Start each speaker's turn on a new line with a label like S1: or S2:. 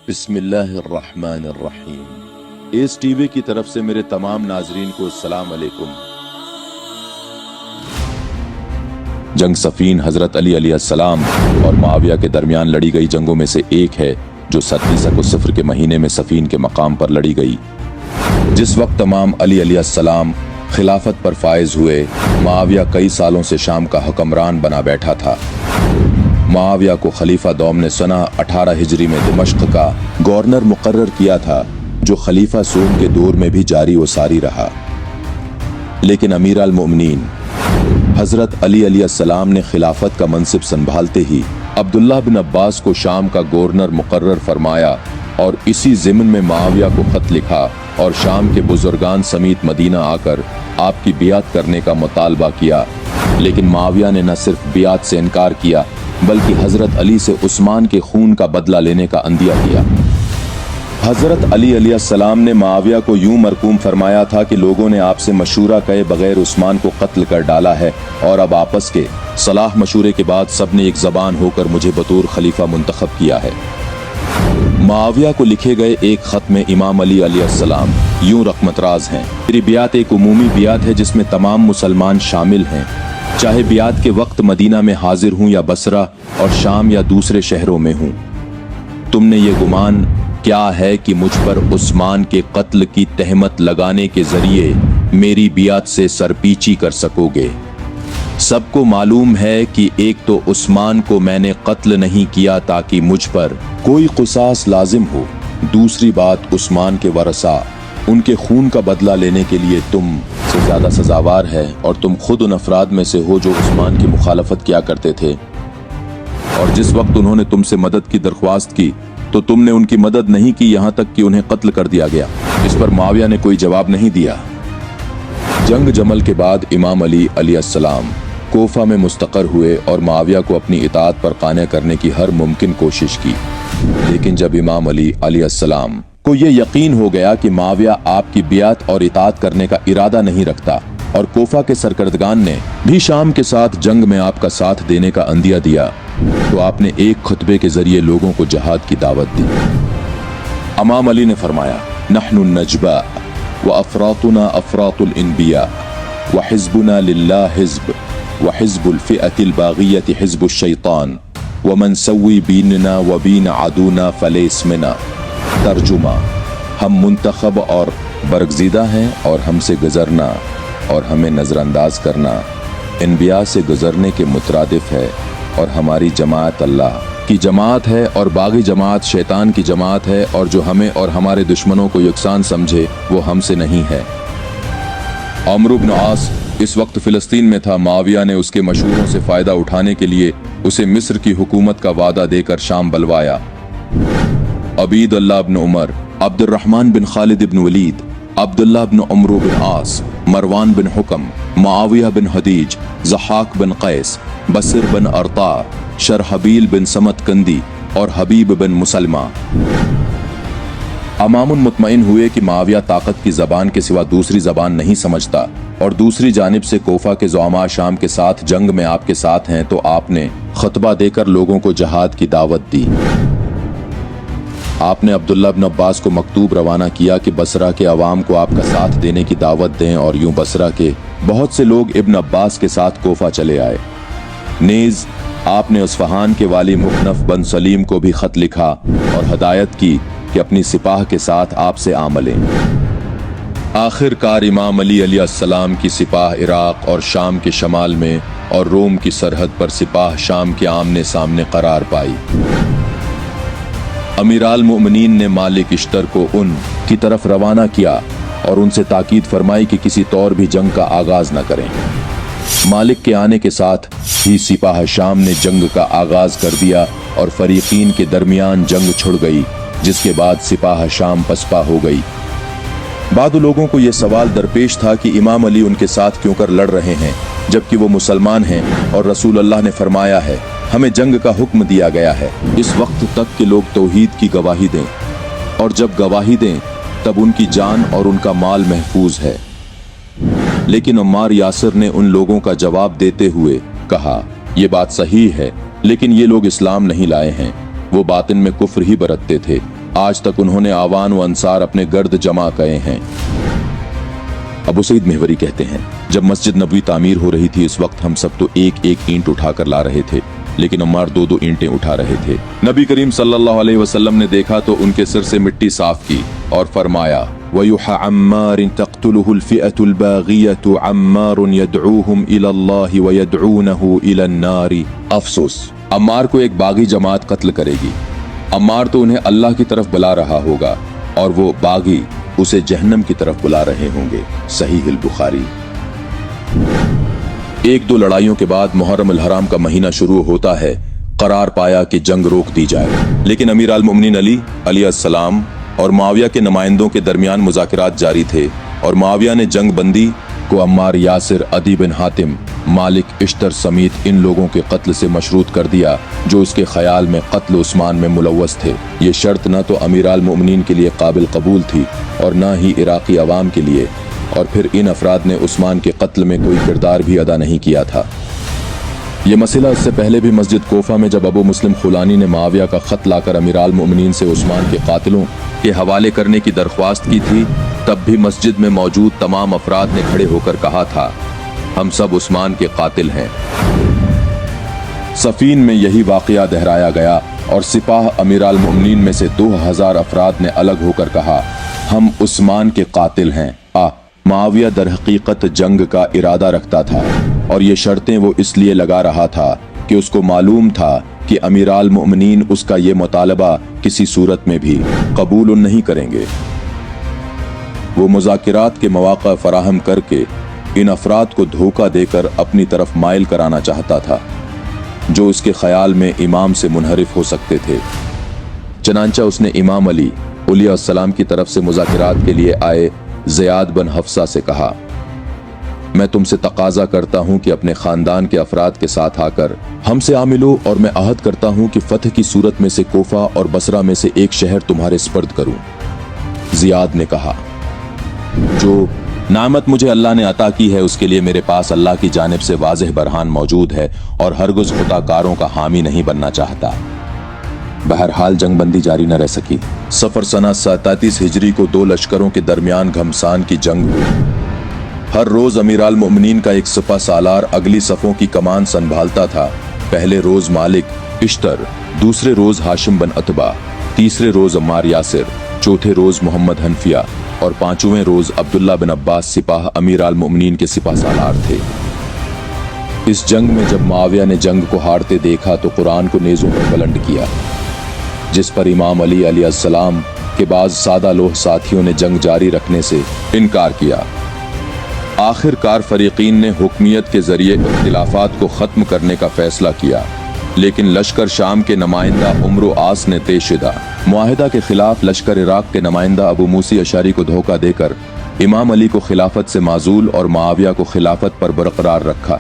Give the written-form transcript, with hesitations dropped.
S1: बिस्मिल्लाहिर्रहमानिर्रहीम। S TV की तरफ से मेरे तमाम नाजरीन को अस्सलाम अलैकुम। जंग सफीन हजरत अली अलैहिस्सलाम और मुआविया के दरमियान लड़ी गई जंगों में से एक है जो 27 के महीने में सफीन के मकाम पर लड़ी गई। जिस वक्त तमाम अली अलैहिस्सलाम खिलाफत पर फायज हुए, मुआविया कई सालों से शाम का हुक्मरान बना बैठा था। मुआविया को खलीफा दोम ने सना 18 हिजरी में दिमश्क का गवर्नर मुकर्रर किया था, जो खलीफा सूम के दौर में भी जारी व सारी रहा। लेकिन अमीर अल मोमिनीन हजरत अली अलैहिस्सलाम ने खिलाफत का मनसिब संभालते ही अब्दुल्लाह बिन अब्बास को शाम का गवर्नर मुकर्रर फरमाया और इसी ज़िम्न में मुआविया को खत लिखा और शाम के बुजुर्गान समीत मदीना आकर आपकी बियात करने का मुतालबा किया। लेकिन मुआविया ने न सिर्फ बियात से इनकार किया बल्कि हजरत अली से उस्मान के खून का बदला लेने का अंदिया किया। हजरत अली अलैहिस्सलाम ने मुआविया को यूं मरकूम फरमाया था कि लोगों ने आपसे मशूरा कहे बगैर उस्मान को कत्ल कर डाला है और अब आपस के सलाह मशूरे के बाद सब ने एक ज़बान होकर मुझे बतौर खलीफा मुंतखब किया है। मुआविया को लिखे गए एक खत में इमाम अली अलैहिस्सलाम यूं रकमतराज हैं, मेरी बियात एक उमूमी बियात है जिसमें तमाम मुसलमान शामिल हैं, चाहे बियात के वक्त मदीना में हाजिर हूं या बसरा और शाम या दूसरे शहरों में हूं। तुमने ये गुमान क्या है कि मुझ पर उस्मान के कत्ल की तहमत लगाने के जरिए मेरी बियात से सरपीची कर सकोगे? सबको मालूम है कि एक तो उस्मान को मैंने कत्ल नहीं किया ताकि मुझ पर कोई क़िसास लाजिम हो, दूसरी बात उस्मान के वरसा उनके खून का बदला लेने के लिए तुम से ज्यादा सजावार है और तुम खुद उन अफराद में से हो जो उस्मान की मुखालफत किया करते थे, और जिस वक्त उन्होंने तुमसे मदद की दरख्वास्त की तो तुमने उनकी मदद नहीं की, यहाँ तक कि उन्हें कत्ल कर दिया गया। इस पर मुआविया ने कोई जवाब नहीं दिया। जंग जमल के बाद इमाम अली अलैहिस्सलाम कोफा में मुस्तकर हुए और मुआविया को अपनी इताअत पर काने करने की हर मुमकिन कोशिश की। लेकिन जब इमाम अली अलैहिस्सलाम को ये यकीन हो गया कि मुआविया आपकी बियात और इताअत करने का इरादा नहीं रखता और कोफा के सरकर्दगान ने भी शाम के साथ जंग में आपका साथ देने का अंदिया दिया, तो आपने एक खुतबे के जरिए लोगों को जहाद की दावत दी। इमाम अली ने फरमाया, नहनु नजबा व अफरातुना अफरातुल इनबिया व हिज़्बुना लिल्लाह हिज़्ब व हिज़्बुल फ़िअतिल बाग़ियति हिज़्बुश शैतान व मन सव्वी बीनना व बीन अदूना फलैस मिना। तर्जुमा, हम मुंतखब और बरगज़ीदा हैं और हमसे गुज़रना और हमें नज़रअंदाज करना इनबिया से गुज़रने के मुतरादिफ है, और हमारी जमात अल्लाह की जमात है और बागी जमात शैतान की जमात है, और जो हमें और हमारे दुश्मनों को यकसान समझे वो हमसे नहीं है। अम्र बिन आस इस वक्त फ़िलिस्तीन में था। मुआविया ने उसके मशूरों से फ़ायदा उठाने के लिए उसे मिस्र की हुकूमत का वादा देकर शाम बलवाया। अबीद अल्लाह बिन उमर, अब्दुर्रहमान बिन खालिद बिन वलीद, अब्दुल्लाह बिन अम्र बिन आस, मरवान बिन हुकम, मुआविया बिन हदीज, ज़हाक बिन कैस, बसर बिन अर्ता, शरहबील बिन समतकंदी और हबीब बिन मुसलमा अमामुन मुतमईन हुए कि मुआविया ताकत की ज़बान के सिवा दूसरी ज़बान नहीं समझता, और दूसरी जानिब से कोफा के ज़ुआमा शाम के साथ जंग में आपके साथ हैं, तो आपने खुतबा देकर लोगों को जहाद की दावत दी। आपने अब्दुल्लाह बिन अब्बास को मकतूब रवाना किया कि बसरा के अवाम को आपका साथ देने की दावत दें, और यूं बसरा के बहुत से लोग इब्न अब्बास के साथ कोफा चले आए। नेज़ आपने अस्फहान के वाली मुखनफ बन सलीम को भी खत लिखा और हदायत की कि अपनी सिपाह के साथ आपसे आमलें। आखिरकार इमाम अली अलैहिस्सलाम की सिपाह इराक और शाम के शमाल में और रोम की सरहद पर सिपाह शाम के आमने सामने करार पाई। अमीराल मोमिनीन ने मालिक इश्तर को उन की तरफ रवाना किया और उनसे ताकीद फरमाई कि किसी तौर भी जंग का आगाज न करें। मालिक के आने के साथ ही सिपाह शाम ने जंग का आगाज कर दिया और फरीकीन के दरमियान जंग छिड़ गई, जिसके बाद सिपाह शाम पसपा हो गई। बाद लोगों को यह सवाल दरपेश था कि इमाम अली उनके साथ क्यों कर लड़ रहे हैं जबकि वो मुसलमान हैं और रसूल अल्लाह ने फरमाया है हमें जंग का हुक्म दिया गया है इस वक्त तक के लोग तौहीद की गवाही दें, और जब गवाही दें तब उनकी जान और उनका माल महफूज है। लेकिन अम्मार यासिर ने उन लोगों का जवाब देते हुए कहा, यह बात सही है लेकिन ये लोग इस्लाम नहीं लाए हैं, वो बातिन में कुफ्र ही बरतते थे। आज तक उन्होंने आवान व अंसार अपने गर्द जमा किए हैं। अबू सईद महवरी कहते हैं, जब मस्जिद नबवी तामीर हो रही थी इस वक्त हम सब तो एक एक ईंट उठाकर ला रहे थे, लेकिन अम्मार दो दो ईंटें उठा रहे थे। नबी करीम सल्लल्लाहु अलैहि वसल्लम ने देखा तो उनके सिर से मिट्टी साफ की और फरमाया, वयुहा अम्मार तक़्तुलुहुल फ़िअतुल बाग़ियतु अम्मार यदऊहुम इलल्लाहि व यदऊनहु इलन नारी। अफसोस, अम्मार को एक बागी जमात कत्ल करेगी। अम्मार तो उन्हें अल्लाह की तरफ बुला रहा होगा और वो बागी उसे जहन्नम की तरफ बुला रहे होंगे। सहीह बुखारी। एक दो लड़ाइयों के बाद मुहर्रम अल हराम का महीना शुरू होता है। करार पाया कि जंग रोक दी जाए, लेकिन अमीर अल मोमिनीन अली अलैहिस्सलाम और मुआविया के नुमाइंदों के दरमियान मुज़ाकिरात जारी थे और मुआविया ने जंग बंदी को अम्मार, यासिर, अदी बिन हातिम, मालिक, इश्तर समेत इन लोगों के कत्ल से मशरूत कर दिया जो उसके ख्याल में कत्ल उस्मान में मुलव्वस थे। ये शर्त न तो अमीर अल मोमिनीन के लिए काबिल कबूल थी और न ही इराक़ी अवाम के लिए, और फिर इन अफराद ने उस्मान के कत्ल में कोई किरदार भी अदा नहीं किया था। ये मसला इससे पहले भी मस्जिद कोफा में जब अबू मुस्लिम खुलानी ने मुआविया का खत लाकर अमीर अल मोमिनीन से उस्मान के कातिलों के हवाले करने की दरख्वास्त की थी, तब भी मस्जिद में मौजूद तमाम अफराद ने खड़े होकर कहा था, हम सब उस्मान के कातिल हैं। सफीन में यही वाक़या दोहराया गया और सिपाह अमीर अल मोमिनीन में से 2000 अफराद ने अलग होकर कहा, हम उस्मान के कातिल हैं। मुआविया दर हकीकत जंग का इरादा रखता था और ये शर्तें वो इसलिए लगा रहा था कि उसको मालूम था कि अमीर अल मोमिनीन उसका ये मुतालबा किसी सूरत में भी कबूल नहीं करेंगे। वो मुज़ाकिरात के मौक़ा फराहम करके इन अफराद को धोखा देकर अपनी तरफ माइल कराना चाहता था जो उसके ख्याल में इमाम से मुनहरिफ हो सकते थे। चनांचा उसने इमाम अली अलैहिस्सलाम की तरफ से मुज़ाकिरात के लिए आए ज़ियाद बिन हफ्सा से कहा, मैं तुमसे तकाजा करता हूँ कि अपने ख़ानदान के अफराद के साथ आकर हमसे आ मिलो और मैं अहद करता हूँ कि फतह की सूरत में से कोफा और बसरा में से एक शहर तुम्हारे स्पर्द करूँ। ज़ियाद ने कहा, जो नामत मुझे अल्लाह ने अता की है उसके लिए मेरे पास अल्लाह की जानिब से वाज़ेह बरहान मौजूद है और हरगिज़ खुदाकारों का हामी नहीं बनना चाहता। बहरहाल जंगबंदी जारी न रह सकी। सफर सना 37 हिजरी को दो लश्करों के दरमियान घमसान की जंग हुई। हर रोज अमीर अल मोमिनीन का एक सिपा सालार अगली सफ़ों की कमान संभालता था। पहले रोज मालिक इश्तर, दूसरे रोज हाशिम बिन अतबा, तीसरे रोज अम्मार यासिर, चौथे रोज मोहम्मद हनफिया और पांचवें रोज अब्दुल्ला बिन अब्बास सिपाह अमीर अल मोमिनीन के सिपा सालार थे। इस जंग में जब मुआविया ने जंग को हारते देखा तो कुरान को नेज़ों पर बुलंद किया, जिस पर इमाम अली अलैहिस्सलाम के बाद सादा लोह साथियों ने जंग जारी रखने से इनकार किया। आखिरकार फरीकीन ने हुक्मियत के जरिए इख्तिलाफात को ख़त्म करने का फैसला किया, लेकिन लश्कर शाम के नुमाइंदा उम्र आस ने तेशिदा मुआहिदा के खिलाफ लश्कर इराक के नुमाइंदा अबू मूसी अशरी को धोखा देकर इमाम अली को खिलाफत से माजूल और मुआविया को खिलाफत पर बरकरार रखा।